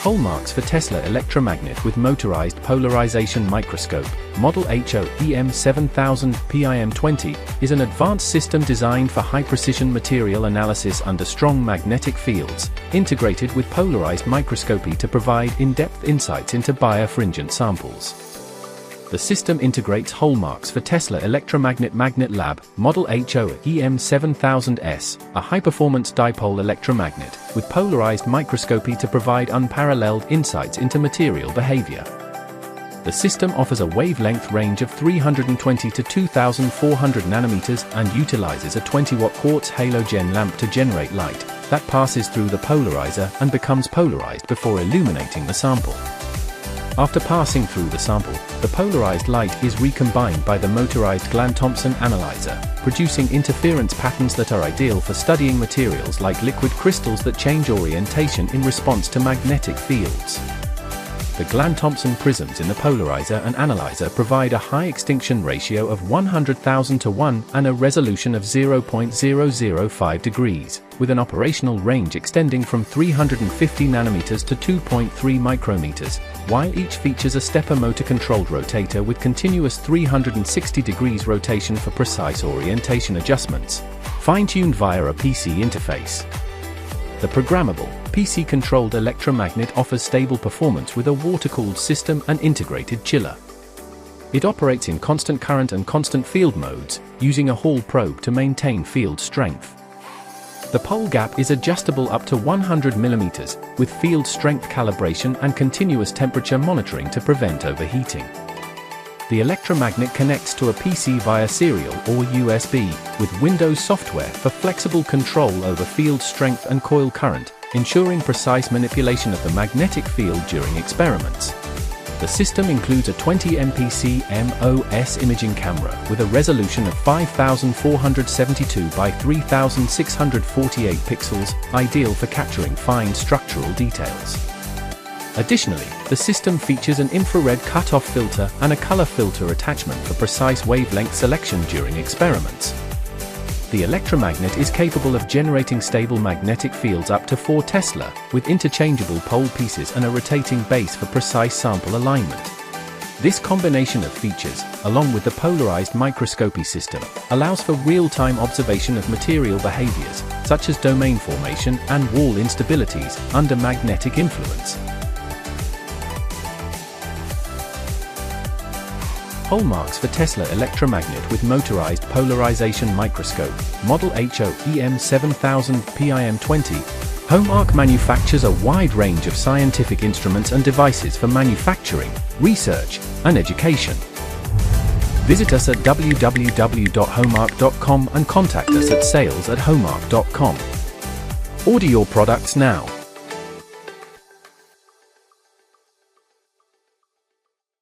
Holmarcs for Tesla Electromagnet with Motorized Polarization Microscope, Model HO-EM7000 PIM20, is an advanced system designed for high-precision material analysis under strong magnetic fields, integrated with polarized microscopy to provide in-depth insights into birefringent samples. The system integrates Holmarcs for Tesla Electromagnet Magnet Lab, Model HO-EM7000S, a high-performance dipole electromagnet, with polarized microscopy to provide unparalleled insights into material behavior. The system offers a wavelength range of 320 to 2400 nanometers and utilizes a 20-watt quartz halogen lamp to generate light that passes through the polarizer and becomes polarized before illuminating the sample. After passing through the sample, the polarized light is recombined by the motorized Glan-Thompson analyzer, producing interference patterns that are ideal for studying materials like liquid crystals that change orientation in response to magnetic fields. The Glan-Thompson prisms in the polarizer and analyzer provide a high extinction ratio of 100,000 to 1 and a resolution of 0.005 degrees, with an operational range extending from 350 nanometers to 2.3 micrometers, while each features a stepper motor-controlled rotator with continuous 360 degrees rotation for precise orientation adjustments, fine-tuned via a PC interface. The programmable, PC-controlled electromagnet offers stable performance with a water-cooled system and integrated chiller. It operates in constant current and constant field modes, using a Hall probe to maintain field strength. The pole gap is adjustable up to 100 mm, with field strength calibration and continuous temperature monitoring to prevent overheating. The electromagnet connects to a PC via serial or USB, with Windows software for flexible control over field strength and coil current, ensuring precise manipulation of the magnetic field during experiments. The system includes a 20MP CMOS imaging camera with a resolution of 5472 by 3648 pixels, ideal for capturing fine structural details. Additionally, the system features an infrared cutoff filter and a color filter attachment for precise wavelength selection during experiments. The electromagnet is capable of generating stable magnetic fields up to 4 Tesla, with interchangeable pole pieces and a rotating base for precise sample alignment. This combination of features, along with the polarized microscopy system, allows for real-time observation of material behaviors, such as domain formation and wall instabilities, under magnetic influence. Holmarcs for Tesla Electromagnet with Motorized Polarization Microscope, Model HO-EM7000 PIM20. Holmarc manufactures a wide range of scientific instruments and devices for manufacturing, research, and education. Visit us at www.holmarc.com and contact us at sales@holmarc.com. Order your products now.